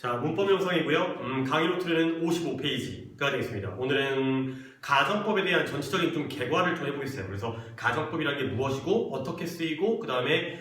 자, 문법 영상이고요. 강의 노트는 55페이지가 되겠습니다. 오늘은 가정법에 대한 전체적인 좀 개괄을 좀 해보겠어요. 그래서 가정법이라는 게 무엇이고 어떻게 쓰이고 그 다음에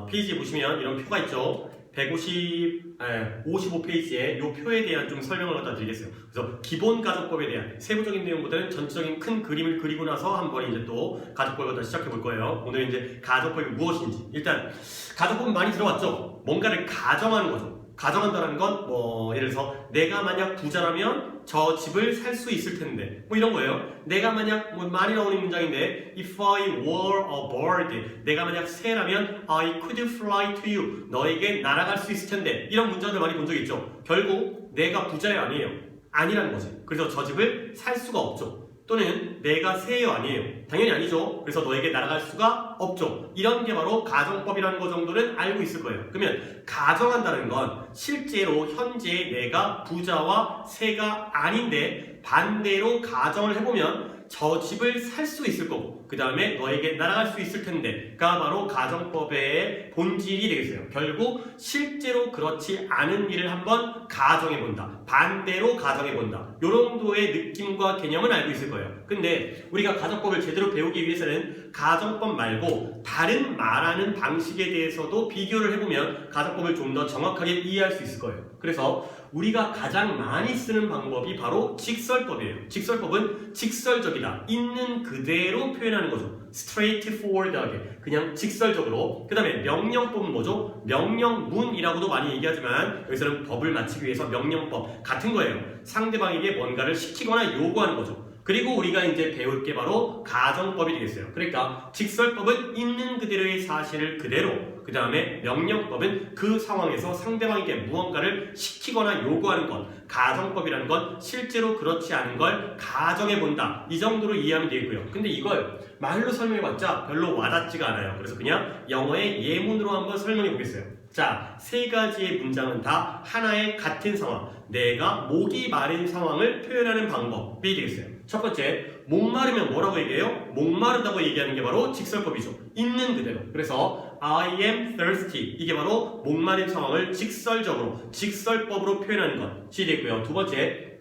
페이지에 보시면 이런 표가 있죠. 55페이지에 이 표에 대한 좀 설명을 갖다 드리겠어요. 그래서 기본 가정법에 대한 세부적인 내용보다는 전체적인 큰 그림을 그리고 나서 한번 이제 또 가정법을 갖다 시작해 볼 거예요. 오늘 이제 가정법이 무엇인지. 일단 가정법은 많이 들어왔죠. 뭔가를 가정하는 거죠. 가정한다는 건 예를 들어서 내가 만약 부자라면 저 집을 살 수 있을 텐데 이런 거예요. 내가 만약 많이 나오는 문장인데 If I were a bird, 내가 만약 새라면 I could fly to you, 너에게 날아갈 수 있을 텐데 이런 문장들 많이 본 적 있죠. 결국 내가 부자예요 아니에요? 아니라는 거지. 그래서 저 집을 살 수가 없죠. 또는 내가 새예요 아니에요? 당연히 아니죠. 그래서 너에게 날아갈 수가 없죠. 이런 게 바로 가정법이라는 거 정도는 알고 있을 거예요. 그러면 가정한다는 건 실제로 현재 내가 부자와 새가 아닌데 반대로 가정을 해보면 저 집을 살 수 있을 거고 그 다음에 너에게 날아갈 수 있을 텐데가 바로 가정법의 본질이 되겠어요. 결국 실제로 그렇지 않은 일을 한번 가정해본다. 반대로 가정해본다. 요 정도의 느낌과 개념은 알고 있을 거예요. 근데 우리가 가정법을 제대로 배우기 위해서는 가정법 말고 다른 말하는 방식에 대해서도 비교를 해보면 가정법을 좀 더 정확하게 이해할 수 있을 거예요. 그래서 우리가 가장 많이 쓰는 방법이 바로 직설법이에요. 직설법은 직설적이다. 있는 그대로 표현하는 거죠. straightforward하게 그냥 직설적으로. 그 다음에 명령법은 뭐죠? 명령문이라고도 많이 얘기하지만 여기서는 법을 마치기 위해서 명령법 같은 거예요. 상대방에게 뭔가를 시키거나 요구하는 거죠. 그리고 우리가 이제 배울 게 바로 가정법이 되겠어요. 그러니까 직설법은 있는 그대로의 사실을 그대로, 그 다음에 명령법은 그 상황에서 상대방에게 무언가를 시키거나 요구하는 것. 가정법이라는 건 실제로 그렇지 않은 걸 가정해본다. 이 정도로 이해하면 되겠고요. 근데 이걸 말로 설명해봤자 별로 와닿지가 않아요. 그래서 그냥 영어의 예문으로 한번 설명해보겠어요. 자, 세 가지의 문장은 다 하나의 같은 상황, 내가 목이 마른 상황을 표현하는 방법이 되겠어요. 첫 번째, 목마르면 뭐라고 얘기해요? 목마르다고 얘기하는 게 바로 직설법이죠. 있는 그대로. 그래서 I am thirsty, 이게 바로 목마른 상황을 직설적으로, 직설법으로 표현하는 것이 되고요. 두 번째,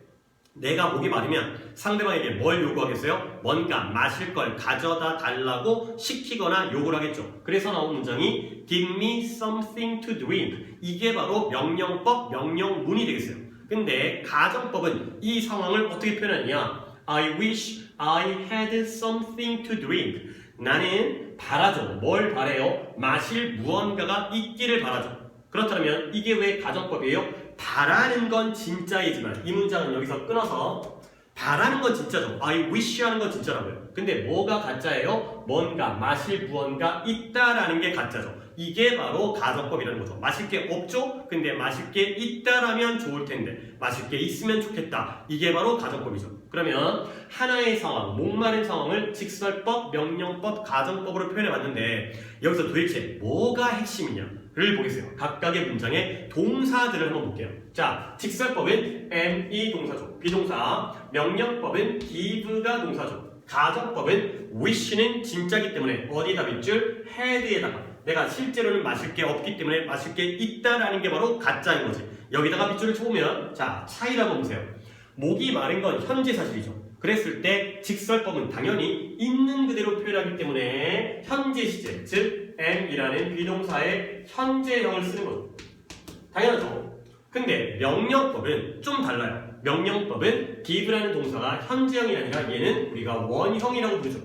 내가 목이 마르면 상대방에게 뭘 요구하겠어요? 뭔가 마실 걸 가져다 달라고 시키거나 요구를 하겠죠. 그래서 나온 문장이 Give me something to drink. 이게 바로 명령법, 명령문이 되겠어요. 근데 가정법은 이 상황을 어떻게 표현하느냐? I wish I had something to drink. 나는 바라죠. 뭘 바래요? 마실 무언가가 있기를 바라죠. 그렇다면 이게 왜 가정법이에요? 바라는 건 진짜이지만 이 문장은 여기서 끊어서 바라는 건 진짜죠. I wish 하는 건 진짜라고요. 근데 뭐가 가짜예요? 뭔가 마실 무언가 있다라는 게 가짜죠. 이게 바로 가정법이라는 거죠. 마실 게 없죠? 근데 마실 게 있다라면 좋을 텐데 마실 게 있으면 좋겠다. 이게 바로 가정법이죠. 그러면 하나의 상황, 목마른 상황을 직설법, 명령법, 가정법으로 표현해봤는데 여기서 도대체 뭐가 핵심이냐를 보겠어요. 각각의 문장의 동사들을 한번 볼게요. 자, 직설법은 am,이 동사죠. 비동사. 명령법은 give가 동사죠. 가정법은 wish는 진짜기 때문에 어디다 밑줄? had에다가 내가 실제로는 마실 게 없기 때문에 마실 게 있다라는 게 바로 가짜인 거지. 여기다가 밑줄을 쳐보면 자, 차이라고 보세요. 목이 마른 건 현재 사실이죠. 그랬을 때 직설법은 당연히 있는 그대로 표현하기 때문에 현재 시제, 즉 am이라는 비동사의 현재형을 쓰는 거죠. 당연하죠. 근데 명령법은 좀 달라요. 명령법은 give라는 동사가 현재형이 아니라 얘는 우리가 원형이라고 부르죠.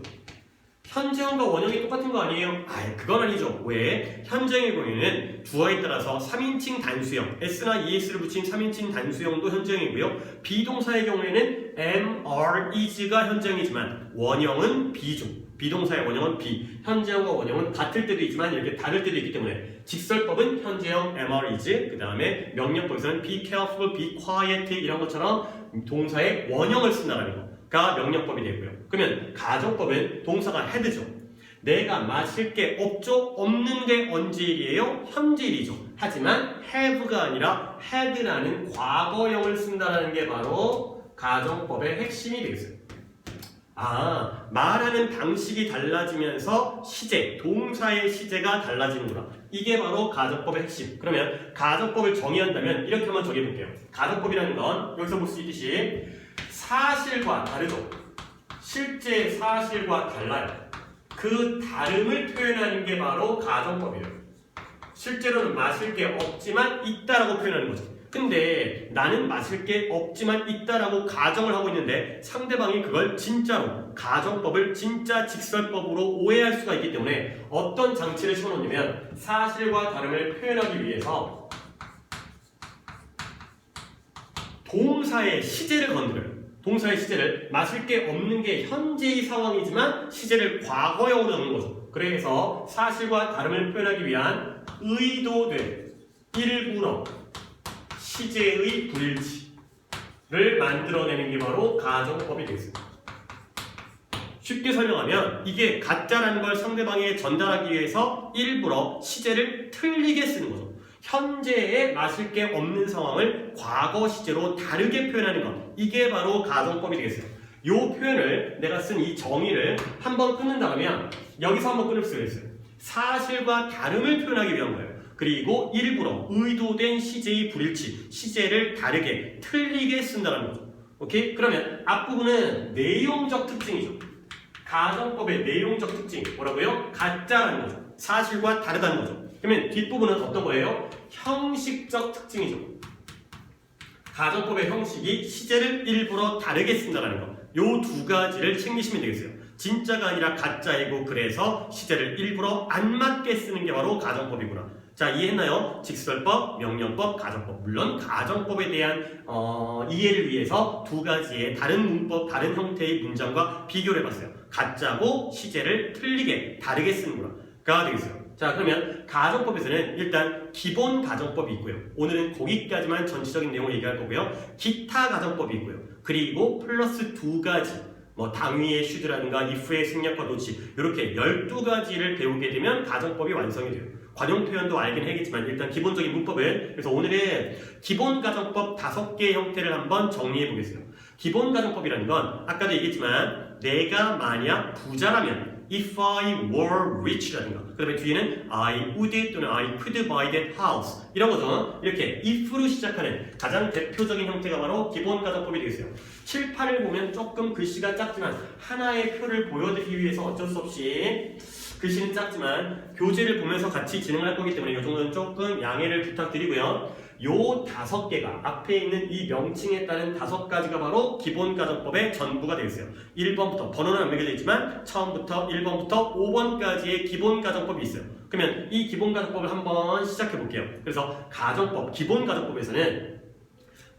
현재형과 원형이 똑같은 거 아니에요? 그건 아니죠. 왜? 현재형의 경우에는 주어에 따라서 3인칭 단수형, s나 es를 붙인 3인칭 단수형도 현재형이고요. 비동사의 경우에는 am, are, is가 현재형이지만 원형은 be죠. 비동사의 원형은 be. 현재형과 원형은 같을 때도 있지만 이렇게 다를 때도 있기 때문에 직설법은 현재형 am, are, is, 그 다음에 명령법에서는 be careful, be quiet 이런 것처럼 동사의 원형을 쓴다는 거. 가 명령법이 되고요. 그러면 가정법은 동사가 had죠. 내가 마실 게 없죠? 없는 게 언제 일이에요? 현재 일이죠. 하지만 have가 아니라 had라는 과거형을 쓴다는 게 바로 가정법의 핵심이 되겠어요. 말하는 방식이 달라지면서 시제, 동사의 시제가 달라지는구나. 이게 바로 가정법의 핵심. 그러면 가정법을 정의한다면 이렇게 한번 정의해볼게요. 가정법이라는 건 여기서 볼 수 있듯이 사실과 다르죠. 실제 사실과 달라요. 그 다름을 표현하는 게 바로 가정법이에요. 실제로는 마실 게 없지만 있다라고 표현하는 거죠. 근데 나는 마실 게 없지만 있다라고 가정을 하고 있는데 상대방이 그걸 진짜로 가정법을 진짜 직설법으로 오해할 수가 있기 때문에 어떤 장치를 세워놓냐면 사실과 다름을 표현하기 위해서 동사의 시제를 건드려요. 동사의 시제를 마실 게 없는 게 현재의 상황이지만 시제를 과거형으로 적는 거죠. 그래서 사실과 다름을 표현하기 위한 의도된 일부러 시제의 불일치를 만들어내는 게 바로 가정법이 되겠습니다. 쉽게 설명하면 이게 가짜라는 걸 상대방에게 전달하기 위해서 일부러 시제를 틀리게 쓰는 거죠. 현재에 마실 게 없는 상황을 과거 시제로 다르게 표현하는 것. 이게 바로 가정법이 되겠어요. 이 표현을 내가 쓴 이 정의를 한번 끊는다면 여기서 한번 끊을 수가 있어요. 사실과 다름을 표현하기 위한 거예요. 그리고 일부러 의도된 시제의 불일치, 시제를 다르게 틀리게 쓴다는 거죠. 오케이? 그러면 앞부분은 내용적 특징이죠. 가정법의 내용적 특징 뭐라고요? 가짜라는 거죠. 사실과 다르다는 거죠. 그러면 뒷부분은 어떤 거예요? 형식적 특징이죠. 가정법의 형식이 시제를 일부러 다르게 쓴다는 거. 요 두 가지를 챙기시면 되겠어요. 진짜가 아니라 가짜이고 그래서 시제를 일부러 안 맞게 쓰는 게 바로 가정법이구나. 자, 이해했나요? 직설법, 명령법, 가정법. 물론 가정법에 대한 이해를 위해서 두 가지의 다른 문법, 다른 형태의 문장과 비교를 해봤어요. 가짜고 시제를 틀리게 다르게 쓰는구나가 되겠어요. 자, 그러면 가정법에서는 일단 기본 가정법이 있고요. 오늘은 거기까지만 전체적인 내용을 얘기할 거고요. 기타 가정법이 있고요. 그리고 플러스 두 가지 당위의 슈드라든가 if의 생략과 노치 이렇게 12가지를 배우게 되면 가정법이 완성이 돼요. 관용 표현도 알긴 해야겠지만 일단 기본적인 문법을 그래서 오늘은 기본 가정법 5개의 형태를 한번 정리해 보겠어요. 기본 가정법이라는 건 아까도 얘기했지만 내가 만약 부자라면 if I were rich라든가 그 다음에 뒤에는 I would 또는 I could buy that house 이런 거죠. 이렇게 if로 시작하는 가장 대표적인 형태가 바로 기본 가정법이 되겠어요. 칠판을 보면 조금 글씨가 작지만 하나의 표를 보여드리기 위해서 어쩔 수 없이 글씨는 작지만 교재를 보면서 같이 진행할 거기 때문에 이 정도는 조금 양해를 부탁드리고요. 요 5개가 앞에 있는 이 명칭에 따른 5가지가 바로 기본 가정법의 전부가 되겠어요. 1번부터 번호는 안 매겨져 있지만 처음부터 1번부터 5번까지의 기본 가정법이 있어요. 그러면 이 기본 가정법을 한번 시작해 볼게요. 그래서 가정법, 기본 가정법에서는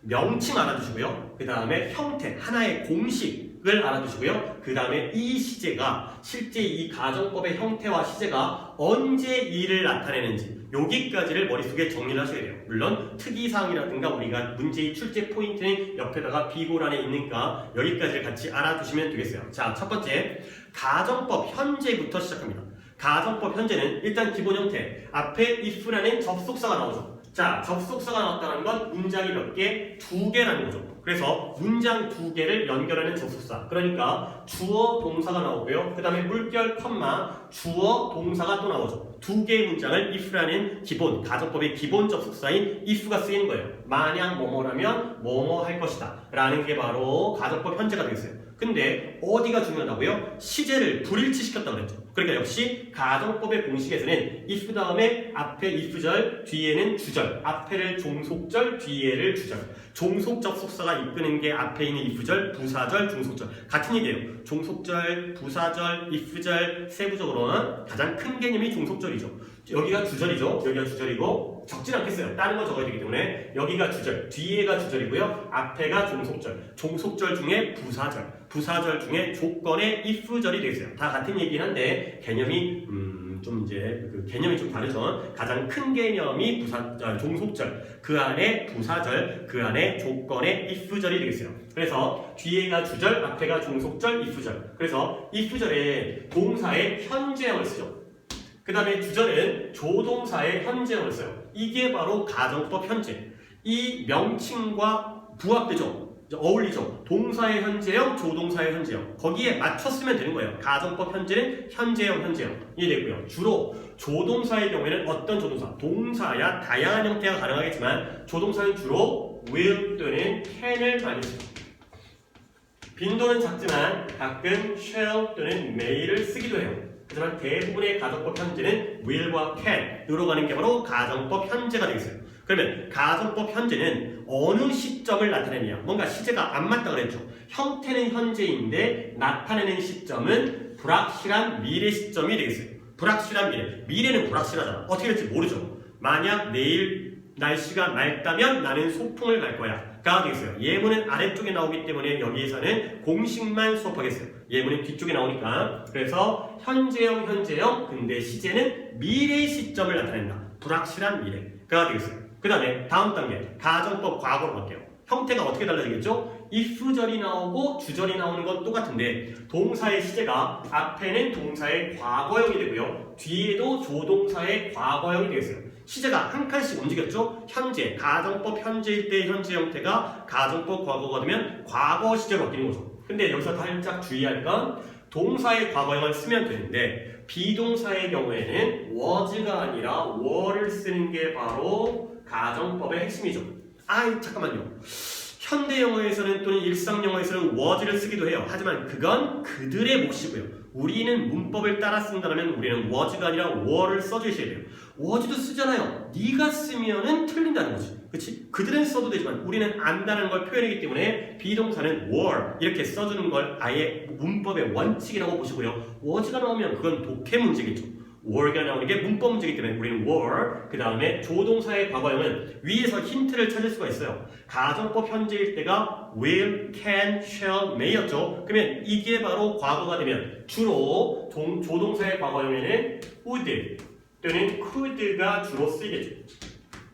명칭 알아두시고요. 그 다음에 형태, 하나의 공식을 알아두시고요. 그 다음에 이 시제가 실제 이 가정법의 형태와 시제가 언제 이를 나타내는지 여기까지를 머릿속에 정리를 하셔야 돼요. 물론 특이사항이라든가 우리가 문제의 출제 포인트는 옆에다가 비고란에 있으니까 여기까지를 같이 알아두시면 되겠어요. 자, 첫 번째 가정법 현재부터 시작합니다. 가정법 현재는 일단 기본 형태 앞에 if라는 접속사가 나오죠. 자, 접속사가 나왔다는 건 문장이 몇 개? 2개라는 거죠. 그래서 문장 2개를 연결하는 접속사. 그러니까 주어, 동사가 나오고요. 그 다음에 물결, 컴마, 주어, 동사가 또 나오죠. 2개의 문장을 if라는 기본, 가정법의 기본 접속사인 if가 쓰이는 거예요. 만약 뭐뭐라면 뭐뭐 할 것이다. 라는 게 바로 가정법 현재가 되겠어요. 근데 어디가 중요하다고요? 시제를 불일치시켰다고 그랬죠. 그러니까 역시 가정법의 공식에서는 if 다음에 앞에 if절, 뒤에는 주절, 앞에를 종속절, 뒤에를 주절. 종속 접속사가 이끄는 게 앞에 있는 if절, 부사절, 중속절. 같은 얘기예요. 종속절, 부사절, if절, 세부적으로는 가장 큰 개념이 종속절이죠. 여기가 주절이죠. 여기가 주절이고 적진 않겠어요. 다른 거 적어야 되기 때문에 여기가 주절, 뒤에가 주절이고요. 앞에가 종속절, 종속절 중에 부사절, 부사절 중에 조건의 if절이 되겠어요. 다 같은 얘기긴 한데 개념이 좀 이제 그 개념이 좀 다르죠. 가장 큰 개념이 종속절, 그 안에 부사절, 그 안에 조건의 if절이 되겠어요. 그래서 뒤에가 주절, 앞에가 종속절, if절. 그래서 if절에 동사의 현재형을 쓰죠. 그 다음에 주절은 조동사의 현재형을 써요. 이게 바로 가정법 현재. 이 명칭과 부합되죠. 어울리죠. 동사의 현재형, 조동사의 현재형. 거기에 맞춰 쓰면 되는 거예요. 가정법 현재는 현재형, 현재형. 이해되고요. 주로 조동사의 경우에는 어떤 조동사? 동사야 다양한 형태가 가능하겠지만 조동사는 주로 will 또는 can을 많이 쓰죠. 빈도는 작지만 가끔 shall 또는 may를 쓰기도 해요. 하지만 대부분의 가정법 현재는 will과 can으로 가는 게 바로 가정법 현재가 되겠어요. 그러면 가정법 현재는 어느 시점을 나타내느냐? 뭔가 시제가 안 맞다 그랬죠. 형태는 현재인데 나타내는 시점은 불확실한 미래 시점이 되겠어요. 불확실한 미래. 미래는 불확실하잖아. 어떻게 될지 모르죠. 만약 내일 날씨가 맑다면 나는 소풍을 갈 거야. 가 되겠어요. 예문은 아래쪽에 나오기 때문에 여기에서는 공식만 수업하겠어요. 예문은 뒤쪽에 나오니까. 그래서 현재형, 현재형. 근데 시제는 미래 시점을 나타낸다. 불확실한 미래가 되겠어요. 그 다음에 다음 단계 가정법 과거로 갈게요. 형태가 어떻게 달라지겠죠? if절이 나오고 주절이 나오는 건 똑같은데 동사의 시제가 앞에는 동사의 과거형이 되고요. 뒤에도 조동사의 과거형이 되겠어요. 시제가 한 칸씩 움직였죠? 현재, 가정법 현재일 때의 현재 형태가 가정법 과거가 되면 과거 시제로 바뀌는 거죠. 근데 여기서 살짝 주의할 건 동사의 과거형을 쓰면 되는데 비동사의 경우에는 was가 아니라 were를 쓰는 게 바로 가정법의 핵심이죠. 잠깐만요. 현대 영어에서는 또는 일상 영어에서는 was를 쓰기도 해요. 하지만 그건 그들의 몫이고요. 우리는 문법을 따라 쓴다면 우리는 was가 아니라 were를 써주셔야 돼요. was도 쓰잖아요. 네가 쓰면은 틀린다는 거지. 그치? 그들은 써도 되지만 우리는 안다는 걸 표현하기 때문에 비동사는 were 이렇게 써주는 걸 아예 문법의 원칙이라고 보시고요. was가 나오면 그건 독해 문제겠죠. were가 나오는 게 문법 문제이기 때문에 우리는 were, 그 다음에 조동사의 과거형은 위에서 힌트를 찾을 수가 있어요. 가정법 현재일 때가 will, can, shall, may였죠. 그러면 이게 바로 과거가 되면 주로 조동사의 과거형에는 would 또는 could가 주로 쓰이겠죠.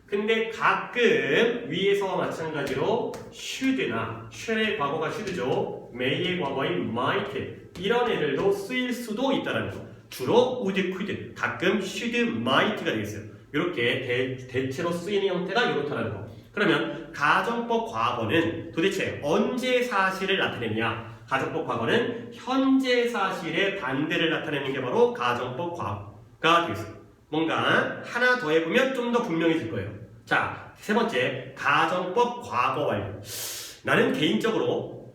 근데 가끔 위에서와 마찬가지로 should나 shall의 과거가 should죠. may의 과거인 might 이런 애들도 쓰일 수도 있다는 거. 주로 would, could, 가끔 should, might가 되겠어요. 이렇게 대체로 쓰이는 형태가 이렇다는 거. 그러면 가정법 과거는 도대체 언제 사실을 나타내느냐? 가정법 과거는 현재 사실의 반대를 나타내는 게 바로 가정법 과거가 되겠어요. 뭔가 하나 더 해보면 좀 더 분명해질 거예요. 자, 세 번째, 가정법 과거 완료. 나는 개인적으로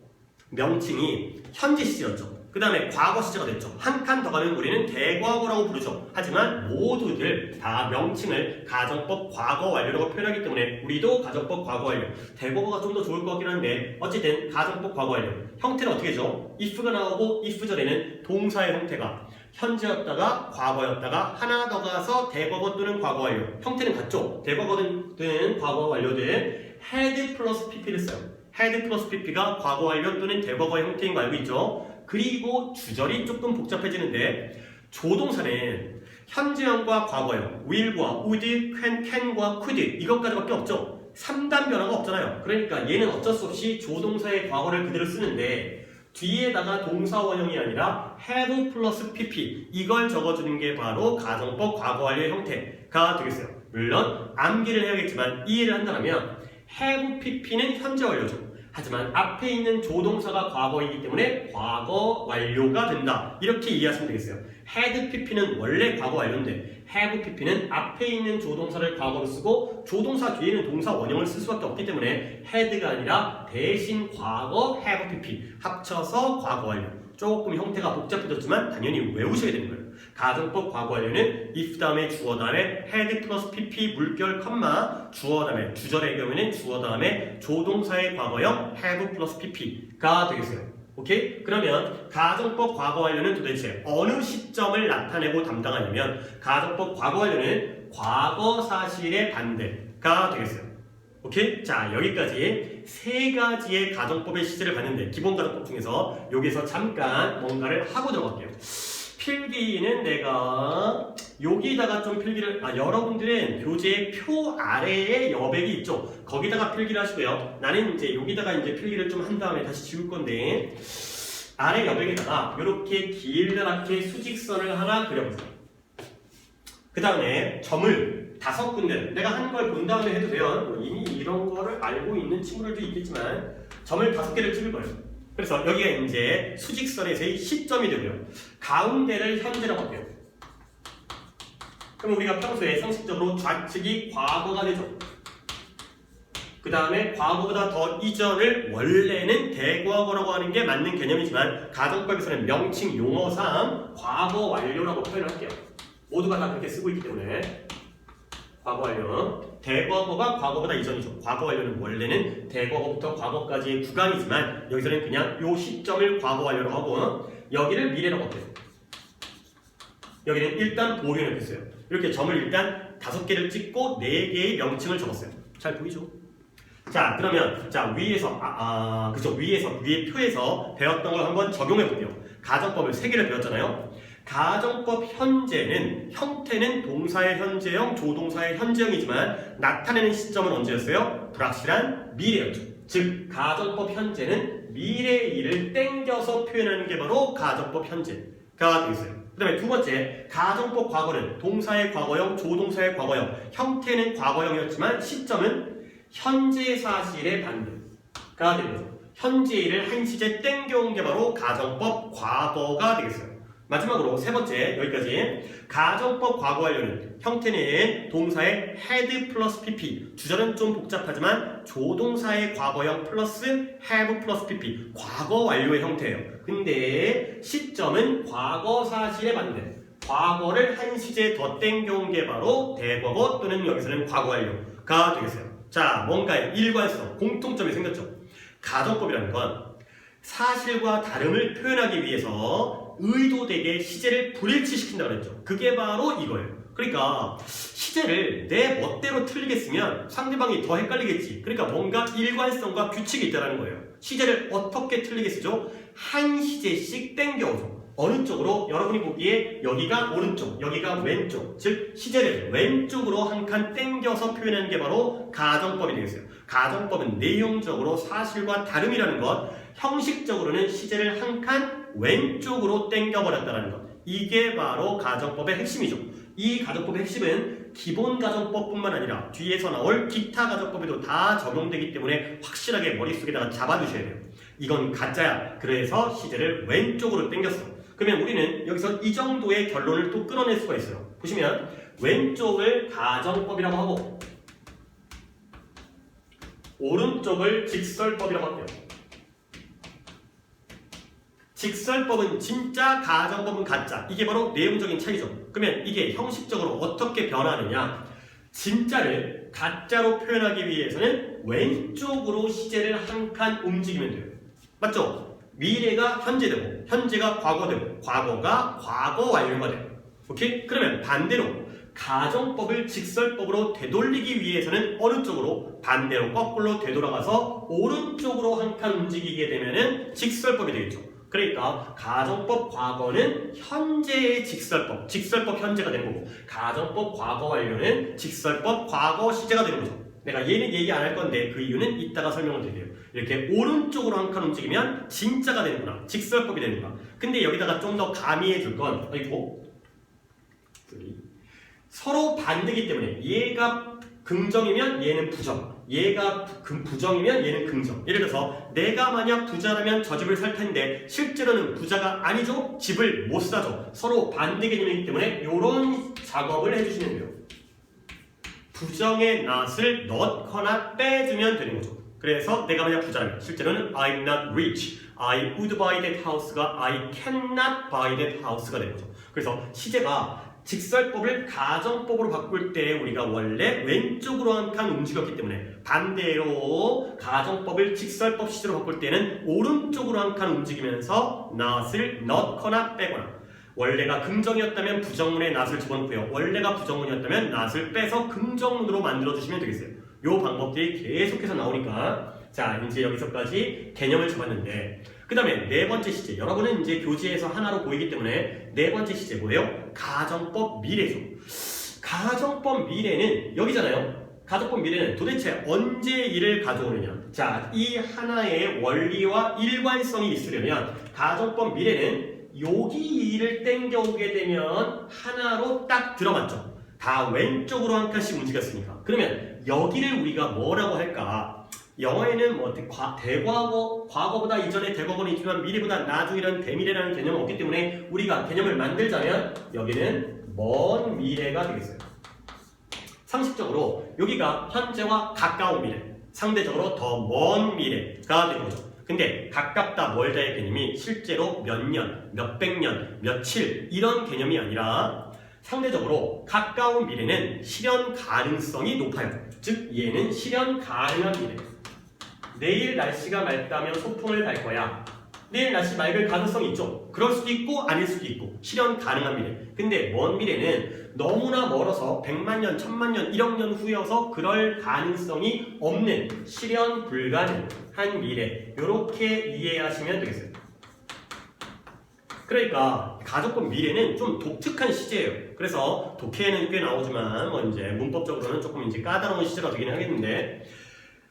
명칭이 현재 시제였죠. 그 다음에 과거 시제가 됐죠. 한 칸 더 가면 우리는 대과거라고 부르죠. 하지만 모두들 다 명칭을 가정법 과거 완료라고 표현하기 때문에 우리도 가정법 과거 완료. 대과거가 좀 더 좋을 것 같긴 한데 어쨌든 가정법 과거 완료. 형태는 어떻게 되죠? if가 나오고 if 전에는 동사의 형태가 현재였다가 과거였다가 하나 더 가서 대과거 또는 과거 완료. 형태는 같죠? 대과거든 과거 완료든 had 플러스 pp를 써요. had 플러스 pp가 과거 완료 또는 대과거 형태인 거 알고 있죠? 그리고 주절이 조금 복잡해지는데 조동사는 현재형과 과거형, will과 would, can과 could 이것까지밖에 없죠. 3단 변화가 없잖아요. 그러니까 얘는 어쩔 수 없이 조동사의 과거를 그대로 쓰는데 뒤에다가 동사 원형이 아니라 have 플러스 pp 이걸 적어주는 게 바로 가정법 과거 완료의 형태가 되겠어요. 물론 암기를 해야겠지만 이해를 한다면 have pp는 현재 완료죠. 하지만 앞에 있는 조동사가 과거이기 때문에 과거 완료가 된다. 이렇게 이해하시면 되겠어요. had pp는 원래 과거 완료인데 have pp는 앞에 있는 조동사를 과거로 쓰고 조동사 뒤에는 동사 원형을 쓸 수밖에 없기 때문에 had가 아니라 대신 과거 have pp 합쳐서 과거 완료. 조금 형태가 복잡해졌지만 당연히 외우셔야 되는 거예요. 가정법 과거 완료는 if 다음에 주어 다음에 had 플러스 pp 물결 컴마 주어 다음에 주절의 경우에는 주어 다음에 조동사의 과거형 have 플러스 pp가 되겠어요. 오케이? 그러면 가정법 과거 완료는 도대체 어느 시점을 나타내고 담당하냐면 가정법 과거 완료는 과거 사실의 반대가 되겠어요. 오케이? 자, 여기까지 세 가지의 가정법의 시제를 봤는데 기본 가정법 중에서 여기서 잠깐 뭔가를 하고 들어갈게요. 필기는 내가 여기다가 좀 필기를 여러분들은 교재 표 아래에 여백이 있죠. 거기다가 필기를 하시고요. 나는 이제 여기다가 이제 필기를 좀 한 다음에 다시 지울 건데 아래 여백에다가 이렇게 길다랗게 수직선을 하나 그려보세요. 그 다음에 점을 다섯 군데 내가 한 걸 본 다음에 해도 돼요. 뭐 이미 이런 거를 알고 있는 친구들도 있겠지만 점을 5개를 찍을 거예요. 그래서 여기가 이제 수직선에서의 시점이 되고요. 가운데를 현재라고 할게요. 그럼 우리가 평소에 상식적으로 좌측이 과거가 되죠. 그 다음에 과거보다 더 이전을 원래는 대과거라고 하는 게 맞는 개념이지만 가정법에서는 명칭 용어상 과거 완료라고 표현을 할게요. 모두가 다 그렇게 쓰고 있기 때문에 과거 완료. 대과거가 과거보다 이전이죠. 과거 완료는 원래는 대과거부터 과거까지의 구간이지만 여기서는 그냥 요 시점을 과거 완료라고 하고 여기를 미래라고 할게요. 여기는 일단 보류를 했어요. 이렇게 점을 일단 5개를 찍고 4개의 명칭을 적었어요. 잘 보이죠? 자, 그러면 자 위에서 그죠? 위에 표에서 배웠던 걸 한번 적용해 볼게요. 가정법을 3개를 배웠잖아요. 가정법 현재는 형태는 동사의 현재형, 조동사의 현재형이지만 나타내는 시점은 언제였어요? 불확실한 미래였죠. 즉 가정법 현재는 미래의 일을 땡겨서 표현하는 게 바로 가정법 현재가 되겠어요. 그 다음에 두 번째, 가정법 과거는 동사의 과거형, 조동사의 과거형, 형태는 과거형이었지만 시점은 현재 사실의 반대가 되는 거죠. 현재 일을 한 시제 땡겨온 게 바로 가정법 과거가 되겠어요. 마지막으로 세 번째, 여기까지. 가정법 과거 완료는 형태는 동사의 had 플러스 pp, 주절은 좀 복잡하지만 조동사의 과거형 플러스 have 플러스 pp, 과거 완료의 형태예요. 근데 시점은 과거 사실의 반대, 과거를 한 시제 더 땡겨온 게 바로 대과거 또는 여기서는 과거 완료가 되겠어요. 자, 뭔가의 일관성, 공통점이 생겼죠. 가정법이라는 건 사실과 다름을 표현하기 위해서 의도되게 시제를 불일치시킨다고 그랬죠. 그게 바로 이거예요. 그러니까 시제를 내 멋대로 틀리게 쓰면 상대방이 더 헷갈리겠지. 그러니까 뭔가 일관성과 규칙이 있다는 거예요. 시제를 어떻게 틀리게 쓰죠? 한 시제씩 땡겨오죠. 어느 쪽으로? 여러분이 보기에 여기가 오른쪽, 여기가 왼쪽. 즉 시제를 왼쪽으로 한 칸 땡겨서 표현하는 게 바로 가정법이 되겠어요. 가정법은 내용적으로 사실과 다름이라는 것, 형식적으로는 시제를 한 칸 왼쪽으로 땡겨버렸다는 것. 이게 바로 가정법의 핵심이죠. 이 가정법의 핵심은 기본 가정법뿐만 아니라 뒤에서 나올 기타 가정법에도 다 적용되기 때문에 확실하게 머릿속에다가 잡아두셔야 돼요. 이건 가짜야. 그래서 시제를 왼쪽으로 땡겼어. 그러면 우리는 여기서 이 정도의 결론을 또 끌어낼 수가 있어요. 보시면 왼쪽을 가정법이라고 하고 오른쪽을 직설법이라고 할게요. 직설법은 진짜, 가정법은 가짜. 이게 바로 내용적인 차이죠. 그러면 이게 형식적으로 어떻게 변하느냐? 진짜를 가짜로 표현하기 위해서는 왼쪽으로 시제를 한 칸 움직이면 돼요. 맞죠? 미래가 현재 되고 현재가 과거 되고 과거가 과거 완료가 돼요. 오케이? 그러면 반대로 가정법을 직설법으로 되돌리기 위해서는 어느 쪽으로? 반대로 거꾸로 되돌아가서 오른쪽으로 한 칸 움직이게 되면은 직설법이 되겠죠. 그러니까 가정법 과거는 현재의 직설법, 직설법 현재가 되는 거고 가정법 과거 완료는 직설법 과거 시제가 되는 거죠. 내가 얘는 얘기 안 할 건데 그 이유는 이따가 설명을 드릴게요. 이렇게 오른쪽으로 한 칸 움직이면 진짜가 되는구나, 직설법이 되는구나. 근데 여기다가 좀 더 가미해 줄 건 서로 반대이기 때문에 얘가 긍정이면 얘는 부정, 얘가 부정이면 얘는 긍정. 예를 들어서 내가 만약 부자라면 저 집을 살 텐데 실제로는 부자가 아니죠? 집을 못 사죠. 서로 반대 개념이기 때문에 이런 작업을 해주시면 돼요. 부정의 not을 넣거나 빼주면 되는 거죠. 그래서 내가 만약 부자라면 실제로는 I'm not rich, I would buy that house가 I cannot buy that house가 되는 거죠. 그래서 시제가 직설법을 가정법으로 바꿀 때 우리가 원래 왼쪽으로 한 칸 움직였기 때문에 반대로 가정법을 직설법 시제로 바꿀 때는 오른쪽으로 한 칸 움직이면서 not을 넣거나 빼거나, 원래가 긍정이었다면 부정문에 not을 집어넣고요. 원래가 부정문이었다면 not을 빼서 긍정문으로 만들어주시면 되겠어요. 요 방법들이 계속해서 나오니까 자, 이제 여기서까지 개념을 잡았는데 그 다음에 네 번째 시제, 여러분은 이제 교재에서 하나로 보이기 때문에 네 번째 시제 뭐예요? 가정법 미래죠. 가정법 미래는 여기잖아요. 가정법 미래는 도대체 언제 일을 가져오느냐. 자, 이 하나의 원리와 일관성이 있으려면 가정법 미래는 여기 일을 땡겨오게 되면 하나로 딱 들어맞죠. 다 왼쪽으로 한 칸씩 움직였으니까. 그러면 여기를 우리가 뭐라고 할까? 영어에는 뭐 대과거, 과거보다 이전에 대과거는 있지만 미래보다 나중이라는 대미래라는 개념은 없기 때문에 우리가 개념을 만들자면 여기는 먼 미래가 되겠어요. 상식적으로 여기가 현재와 가까운 미래, 상대적으로 더 먼 미래가 되는 거죠. 근데 가깝다 멀다의 개념이 실제로 몇 년, 몇백 년, 며칠 이런 개념이 아니라 상대적으로 가까운 미래는 실현 가능성이 높아요. 즉 얘는 실현 가능한 미래. 내일 날씨가 맑다면 소풍을 갈 거야. 내일 날씨 맑을 가능성이 있죠. 그럴 수도 있고 아닐 수도 있고 실현 가능한 미래. 근데 먼 미래는 너무나 멀어서 100만 년, 1000만 년, 1억 년 후여서 그럴 가능성이 없는 실현 불가능한 미래. 이렇게 이해하시면 되겠어요. 그러니까 가족법 미래는 좀 독특한 시제예요. 그래서 독해에는 꽤 나오지만 뭐 이제 문법적으로는 조금 이제 까다로운 시제가 되긴 하겠는데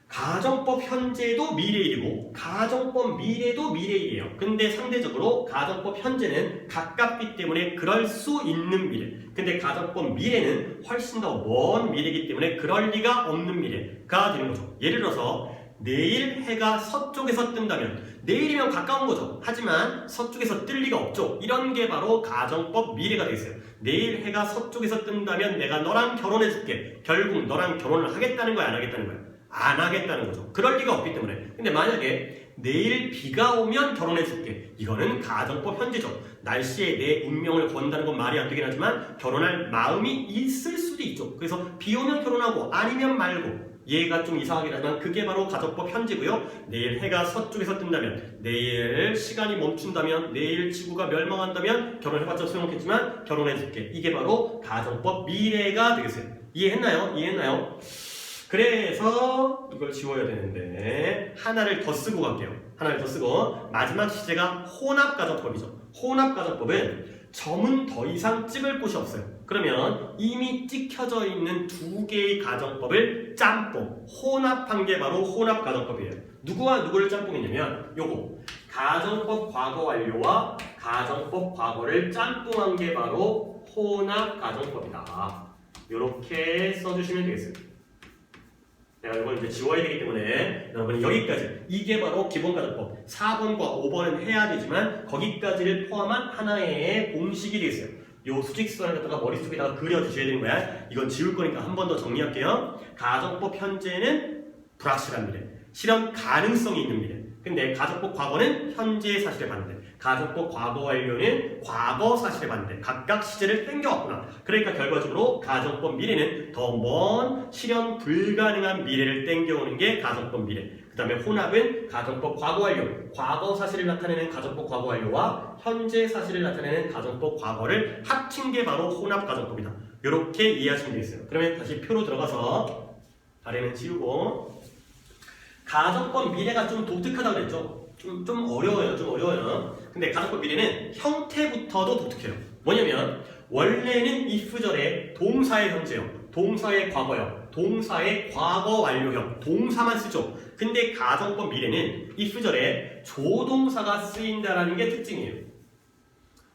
가정법 현재도 미래일이고 가정법 미래도 미래일이에요. 근데 상대적으로 가정법 현재는 가깝기 때문에 그럴 수 있는 미래. 근데 가정법 미래는 훨씬 더 먼 미래이기 때문에 그럴 리가 없는 미래가 되는 거죠. 예를 들어서 내일 해가 서쪽에서 뜬다면 내일이면 가까운 거죠. 하지만 서쪽에서 뜰 리가 없죠. 이런 게 바로 가정법 미래가 되겠어요. 내일 해가 서쪽에서 뜬다면 내가 너랑 결혼해줄게. 결국 너랑 결혼을 하겠다는 거야, 안 하겠다는 거야? 안 하겠다는 거죠. 그럴 리가 없기 때문에. 근데 만약에 내일 비가 오면 결혼해줄게. 이거는 가정법 현재죠. 날씨에 내 운명을 건다는 건 말이 안 되긴 하지만 결혼할 마음이 있을 수도 있죠. 그래서 비 오면 결혼하고 아니면 말고. 얘가 좀 이상하긴 하지만 그게 바로 가정법 현재고요. 내일 해가 서쪽에서 뜬다면, 내일 시간이 멈춘다면, 내일 지구가 멸망한다면 결혼해봤자 소용없겠지만 결혼해줄게. 이게 바로 가정법 미래가 되겠어요. 이해했나요? 이해했나요? 그래서 이걸 지워야 되는데 하나를 더 쓰고 갈게요. 하나를 더 쓰고 마지막 시제가 혼합가정법이죠. 혼합가정법은 점은 더 이상 찍을 곳이 없어요. 그러면 이미 찍혀져 있는 두 개의 가정법을 짬뽕, 혼합한 게 바로 혼합가정법이에요. 누구와 누구를 짬뽕했냐면 요거 가정법 과거 완료와 가정법 과거를 짬뽕한 게 바로 혼합가정법이다. 이렇게 써주시면 되겠어요. 내가 이걸 이제 지워야 되기 때문에 여러분이 여기까지 이게 바로 기본가정법 4번과 5번은 해야 되지만 거기까지를 포함한 하나의 공식이 되겠어요. 요 수직선을 갖다가 머릿속에다가 그려주셔야 되는 거야. 이건 지울 거니까 한 번 더 정리할게요. 가정법 현재는 불확실한 미래, 실현 가능성이 있는 미래. 근데 가정법 과거는 현재 사실에 반대, 가정법 과거 완료는 과거 사실에 반대. 각각 시제를 땡겨왔구나. 그러니까 결과적으로 가정법 미래는 더 먼 실현 불가능한 미래를 땡겨오는 게 가정법 미래. 그 다음에 혼합은 가정법 과거 완료, 과거 사실을 나타내는 가정법 과거 완료와 현재 사실을 나타내는 가정법 과거를 합친 게 바로 혼합 가정법이다. 이렇게 이해하시면 되겠어요. 그러면 다시 표로 들어가서 아래는 지우고 가정법 미래가 좀 독특하다고 그랬죠? 좀 어려워요. 근데 가정법 미래는 형태부터도 독특해요. 뭐냐면 원래는 if절에 동사의 현재요, 동사의 과거요, 동사의 과거 완료형, 동사만 쓰죠. 근데 가정법 미래는 if절에 조동사가 쓰인다라는 게 특징이에요.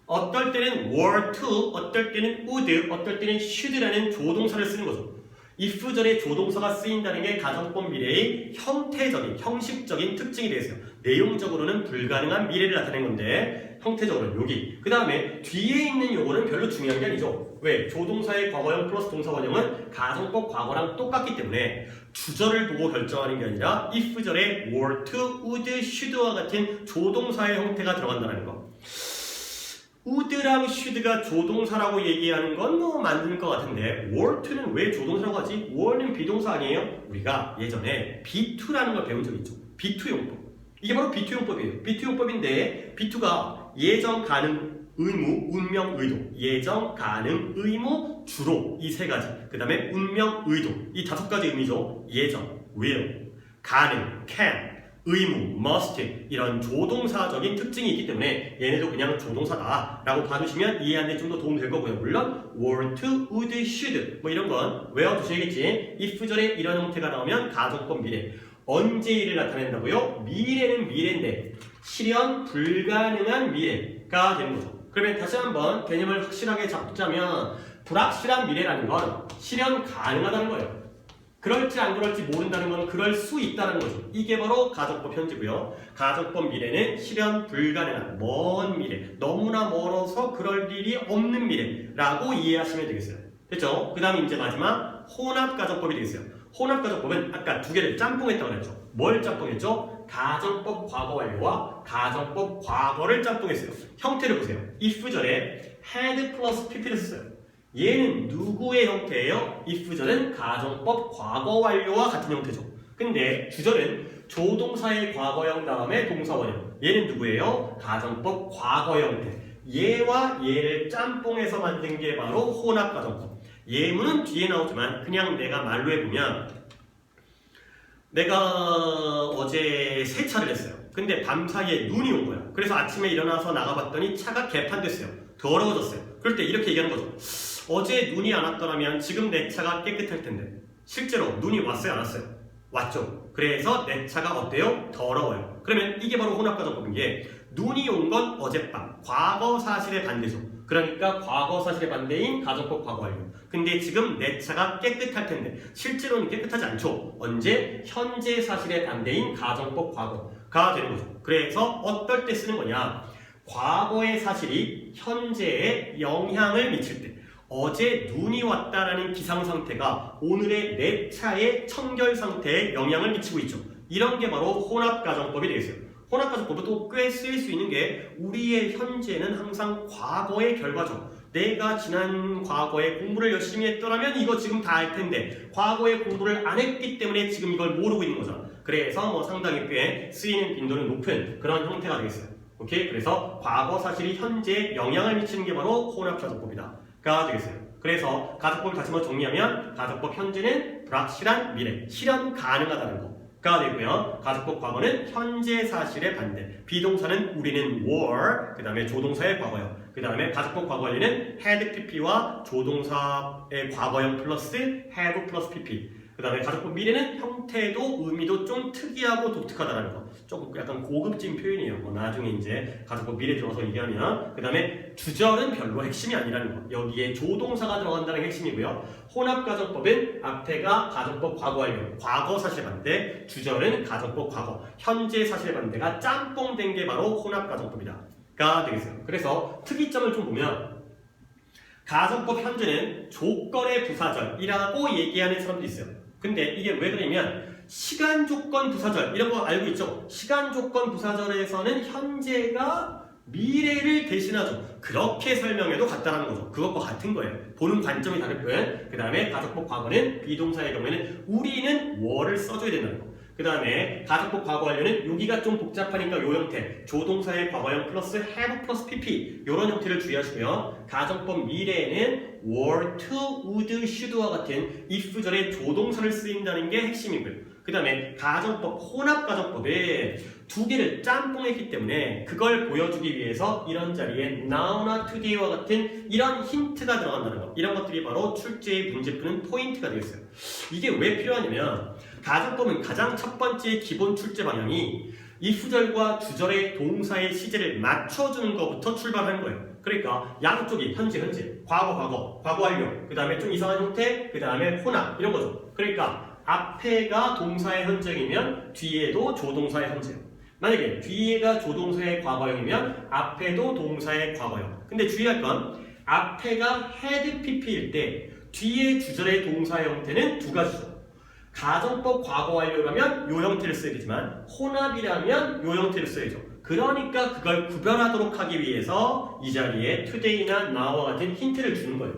어떨 때는 were to, 어떨 때는 would, 어떨 때는 should라는 조동사를 쓰는 거죠. if절에 조동사가 쓰인다는 게 가정법 미래의 형태적인, 형식적인 특징이 되겠어요. 내용적으로는 불가능한 미래를 나타낸 건데 형태적으로는 여기. 그 다음에 뒤에 있는 요거는 별로 중요한 게 아니죠. 왜? 조동사의 과거형 플러스 동사 원형은 가정법 과거랑 똑같기 때문에 주절을 보고 결정하는 게 아니라 if절에 were to, would, should와 같은 조동사의 형태가 들어간다는 거. would랑 should가 조동사라고 얘기하는 건 뭐 맞는 것 같은데 were to는 왜 조동사라고 하지? were는 비동사 아니에요? 우리가 예전에 be2라는 걸 배운 적이 있죠. be2 용법. 이게 바로 be2 용법이에요. be2 용법인데 be2가 예정, 가능, 의무, 운명, 의도. 예정, 가능, 의무, 주로 이 세 가지. 그 다음에 운명, 의도. 이 다섯 가지 의미죠. 예정, will, 가능, can, 의무, must 이런 조동사적인 특징이 있기 때문에 얘네도 그냥 조동사다 라고 봐주시면 이해하는 데 좀 더 도움 될 거고요. 물론 were to, would, should 뭐 이런 건 외워두셔야겠지. if절에 이런 형태가 나오면 가정법 미래. 언제 일을 나타낸다고요? 미래는 미래인데 실현 불가능한 미래가 되는 거죠. 그러면 다시 한번 개념을 확실하게 잡자면 불확실한 미래라는 건 실현 가능하다는 거예요. 그럴지 안 그럴지 모른다는 건 그럴 수 있다는 거죠. 이게 바로 가정법 현재고요. 가정법 미래는 실현 불가능한 먼 미래, 너무나 멀어서 그럴 일이 없는 미래라고 이해하시면 되겠어요. 됐죠? 그 다음에 이제 마지막 혼합가정법이 되겠어요. 혼합가정법은 아까 두 개를 짬뽕했다고 그랬죠. 뭘 짬뽕했죠? 가정법 과거 완료와 가정법 과거를 짬뽕했어요. 형태를 보세요. if 절에 had 플러스 pp를 썼어요. 얘는 누구의 형태예요? if절은 가정법 과거 완료와 같은 형태죠. 근데 주절은 조동사의 과거형 다음에 동사 원형. 얘는 누구예요? 가정법 과거 형태. 얘와 얘를 짬뽕해서 만든 게 바로 혼합가정법. 예문은 뒤에 나오지만 그냥 내가 말로 해보면 내가 어제 세차를 했어요. 근데 밤사이에 눈이 온 거야. 그래서 아침에 일어나서 나가봤더니 차가 개판됐어요. 더러워졌어요. 그럴 때 이렇게 얘기하는 거죠. 어제 눈이 안 왔더라면 지금 내 차가 깨끗할 텐데. 실제로 눈이 왔어요, 안 왔어요? 왔죠. 그래서 내 차가 어때요? 더러워요. 그러면 이게 바로 혼합가정법인 게 눈이 온 건 어젯밤, 과거 사실의 반대죠. 그러니까 과거 사실의 반대인 가정법 과거 완료. 근데 지금 내 차가 깨끗할 텐데 실제로는 깨끗하지 않죠. 언제? 현재 사실의 반대인 가정법 과거가 되는 거죠. 그래서 어떨 때 쓰는 거냐? 과거의 사실이 현재에 영향을 미칠 때, 어제 눈이 왔다라는 기상 상태가 오늘의 내 차의 청결 상태에 영향을 미치고 있죠. 이런 게 바로 혼합가정법이 되겠어요. 혼합가정법은 또 꽤 쓰일 수 있는 게 우리의 현재는 항상 과거의 결과죠. 내가 지난 과거에 공부를 열심히 했더라면 이거 지금 다 알 텐데 과거에 공부를 안 했기 때문에 지금 이걸 모르고 있는 거죠. 그래서 뭐 상당히 꽤 쓰이는 빈도는 높은 그런 형태가 되겠어요. 오케이? 그래서 과거 사실이 현재에 영향을 미치는 게 바로 혼합가정법이다가 되겠어요. 그래서 가정법을 다시 한번 정리하면 가정법 현재는 불확실한 미래, 실현 가능하다는 거가 되고요. 가정법 과거는 현재 사실의 반대, 비동사는 우리는 were, 그 다음에 조동사의 과거형, 그 다음에 가정법 과거 완료는 had pp와 조동사의 과거형 플러스 have 플러스 pp. 그 다음에 가정법 미래는 형태도 의미도 좀 특이하고 독특하다는 거. 조금 약간 고급진 표현이에요. 뭐 나중에 이제 가정법 미래 들어서 얘기하면. 그 다음에 주절은 별로 핵심이 아니라는 거. 여기에 조동사가 들어간다는 게 핵심이고요. 혼합가정법은 앞에가 가정법 과거 완료, 과거 사실 반대, 주절은 가정법 과거, 현재 사실 반대가 짬뽕된 게 바로 혼합가정법이다가 되겠어요. 그래서 특이점을 좀 보면 가정법 현재는 조건의 부사절이라고 얘기하는 사람도 있어요. 근데 이게 왜 그러냐면 시간 조건 부사절 이런 거 알고 있죠? 시간 조건 부사절에서는 현재가 미래를 대신하죠. 그렇게 설명해도 같다는 거죠. 그것과 같은 거예요. 보는 관점이 다를 뿐. 그 다음에 가정법 과거는 비동사의 경우에는 우리는 were를 써줘야 된다는 거. 그 다음에 가정법 과거 완료는 여기가 좀 복잡하니까 요 형태, 조동사의 과거형 플러스 have 플러스 pp 이런 형태를 주의하시고요. 가정법 미래에는 were, to, would, should와 같은 if절에 조동사를 쓰인다는 게 핵심이고요. 그 다음에 가정법, 혼합가정법에 두 개를 짬뽕했기 때문에 그걸 보여주기 위해서 이런 자리에 now나 today와 같은 이런 힌트가 들어간다는 거. 이런 것들이 바로 출제의 문제 푸는 포인트가 되겠어요. 이게 왜 필요하냐면 가정법은 가장 첫 번째 기본 출제 방향이 if절과 주절의 동사의 시제를 맞춰주는 것부터 출발하는 거예요. 그러니까 양쪽이 현재, 과거 완료, 그 다음에 좀 이상한 형태, 그 다음에 혼합 이런 거죠. 그러니까 앞에가 동사의 현재이면 뒤에도 조동사의 현재예요. 만약에 뒤에가 조동사의 과거형이면 앞에도 동사의 과거형. 근데 주의할 건 앞에가 had pp일 때 뒤에 주절의 동사의 형태는 두 가지죠. 가정법 과거 완료라면 요 형태를 써야겠지만 혼합이라면 요 형태를 써야죠. 그러니까 그걸 구별하도록 하기 위해서 이 자리에 today나 now와 같은 힌트를 주는 거예요.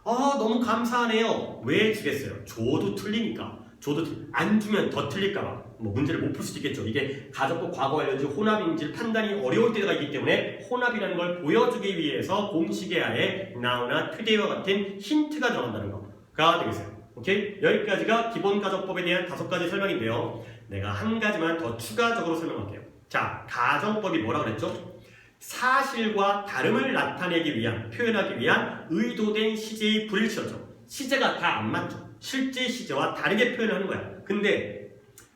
너무 감사하네요. 왜 주겠어요? 줘도 틀리니까. 줘도 안 주면 더 틀릴까봐 뭐 문제를 못 풀 수도 있겠죠. 이게 가정법 과거 완료인지 혼합인지 판단이 어려울 때가 있기 때문에 혼합이라는 걸 보여주기 위해서 공식의 아래 now나 today와 같은 힌트가 들어간다는 거가 되겠어요. 오케이? 여기까지가 기본 가정법에 대한 5가지 설명인데요. 내가 한 가지만 더 추가적으로 설명할게요. 자, 가정법이 뭐라 그랬죠? 사실과 다름을 나타내기 위한, 표현하기 위한 의도된 시제의 불일치였죠. 시제가 다 안 맞죠. 실제 시제와 다르게 표현하는 거야. 근데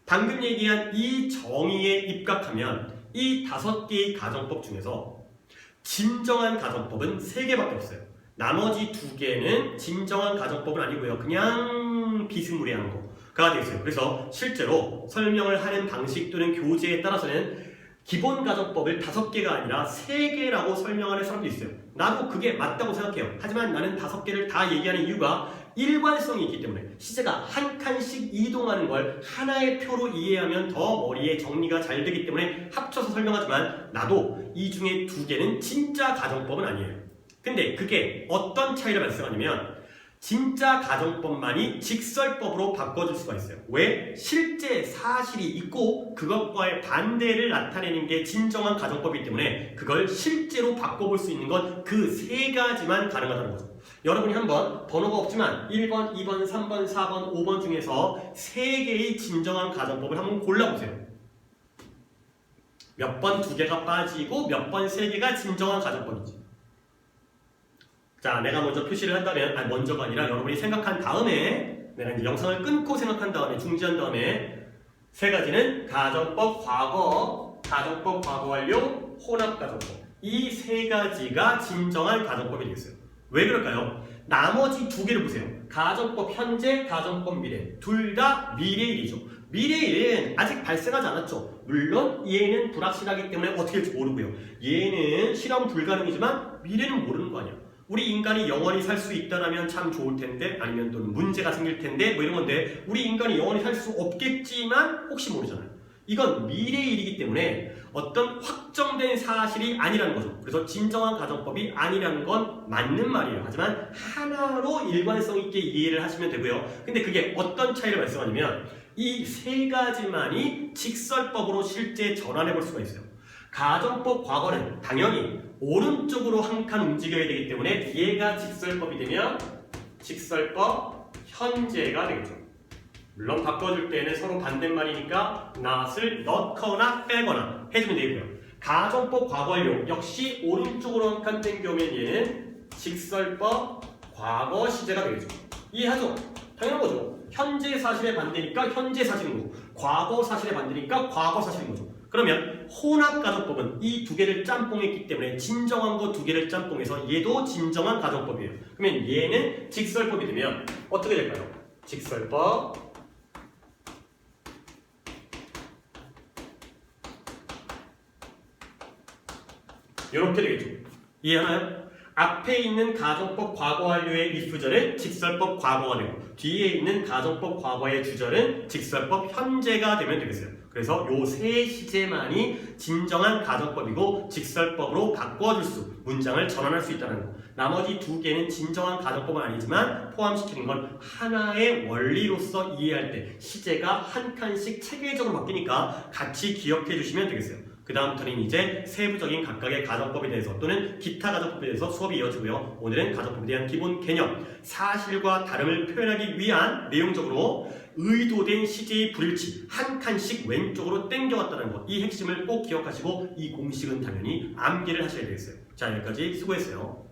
방금 얘기한 이 정의에 입각하면 이 5개의 가정법 중에서 진정한 가정법은 3개밖에 없어요. 나머지 두 개는 진정한 가정법은 아니고요. 그냥 비스무리한 거가 되겠어요. 그래서 실제로 설명을 하는 방식 또는 교재에 따라서는 기본 가정법을 5개가 아니라 3개라고 설명하는 사람도 있어요. 나도 그게 맞다고 생각해요. 하지만 나는 5개를 다 얘기하는 이유가 일관성이 있기 때문에 시제가 한 칸씩 이동하는 걸 하나의 표로 이해하면 더 머리에 정리가 잘 되기 때문에 합쳐서 설명하지만 나도 이 중에 2개는 진짜 가정법은 아니에요. 근데 그게 어떤 차이를 발생하냐면 진짜 가정법만이 직설법으로 바꿔줄 수가 있어요. 왜? 실제 사실이 있고 그것과의 반대를 나타내는 게 진정한 가정법이기 때문에 그걸 실제로 바꿔볼 수 있는 건 그 3가지만 가능하다는 거죠. 여러분이 한번 번호가 없지만 1번, 2번, 3번, 4번, 5번 중에서 3개의 진정한 가정법을 한번 골라보세요. 몇 번 2개가 빠지고 몇 번 3개가 진정한 가정법이지. 자, 내가 먼저 표시를 한다면, 먼저가 아니라 여러분이 생각한 다음에, 내가 이제 영상을 끊고 생각한 다음에, 중지한 다음에, 3가지는 가정법 과거, 가정법 과거 완료, 혼합 가정법. 이 3가지가 진정한 가정법이 되겠어요. 왜 그럴까요? 나머지 2개를 보세요. 가정법 현재, 가정법 미래. 둘 다 미래일이죠. 미래일은 아직 발생하지 않았죠. 물론 얘는 불확실하기 때문에 어떻게 될지 모르고요. 얘는 실험 불가능이지만 미래는 모르는 거 아니야. 우리 인간이 영원히 살 수 있다면 참 좋을 텐데 아니면 또는 문제가 생길 텐데 뭐 이런 건데 우리 인간이 영원히 살 수 없겠지만 혹시 모르잖아요. 이건 미래일이기 때문에 어떤 확정된 사실이 아니라는 거죠. 그래서 진정한 가정법이 아니라는 건 맞는 말이에요. 하지만 하나로 일관성 있게 이해를 하시면 되고요. 근데 그게 어떤 차이를 발생하냐면 이 3가지만이 직설법으로 실제 전환해 볼 수가 있어요. 가정법 과거는 당연히 오른쪽으로 한 칸 움직여야 되기 때문에 얘가 직설법이 되면 직설법 현재가 되겠죠. 물론 바꿔줄 때는 서로 반대말이니까 not을 넣거나 빼거나 해주면 되고요. 가정법 과거 완료 역시 오른쪽으로 한 칸 땡겨오면 얘는 직설법 과거 시제가 되겠죠. 이해하죠? 당연한 거죠. 현재 사실의 반대니까 현재 사실인 거고 과거 사실의 반대니까 과거 사실인 거죠. 그러면 혼합가정법은 이 2개를 짬뽕했기 때문에 진정한 거 2개를 짬뽕해서 얘도 진정한 가정법이에요. 그러면 얘는 직설법이 되면 어떻게 될까요? 직설법 이렇게 되겠죠. 이해하나요? 앞에 있는 가정법 과거 완료의 if절은 직설법 과거가 되고 뒤에 있는 가정법 과거의 주절은 직설법 현재가 되면 되겠어요. 그래서 요 3시제만이 진정한 가정법이고 직설법으로 바꿔줄 수, 문장을 전환할 수 있다는 거. 나머지 2개는 진정한 가정법은 아니지만 포함시키는 건 하나의 원리로서 이해할 때 시제가 한 칸씩 체계적으로 바뀌니까 같이 기억해 주시면 되겠어요. 그 다음부터는 이제 세부적인 각각의 가정법에 대해서 또는 기타 가정법에 대해서 수업이 이어지고요. 오늘은 가정법에 대한 기본 개념, 사실과 다름을 표현하기 위한 내용적으로 의도된 시제의 불일치, 한 칸씩 왼쪽으로 땡겨왔다는 것, 이 핵심을 꼭 기억하시고 이 공식은 당연히 암기를 하셔야 되겠어요. 자, 여기까지 수고했어요.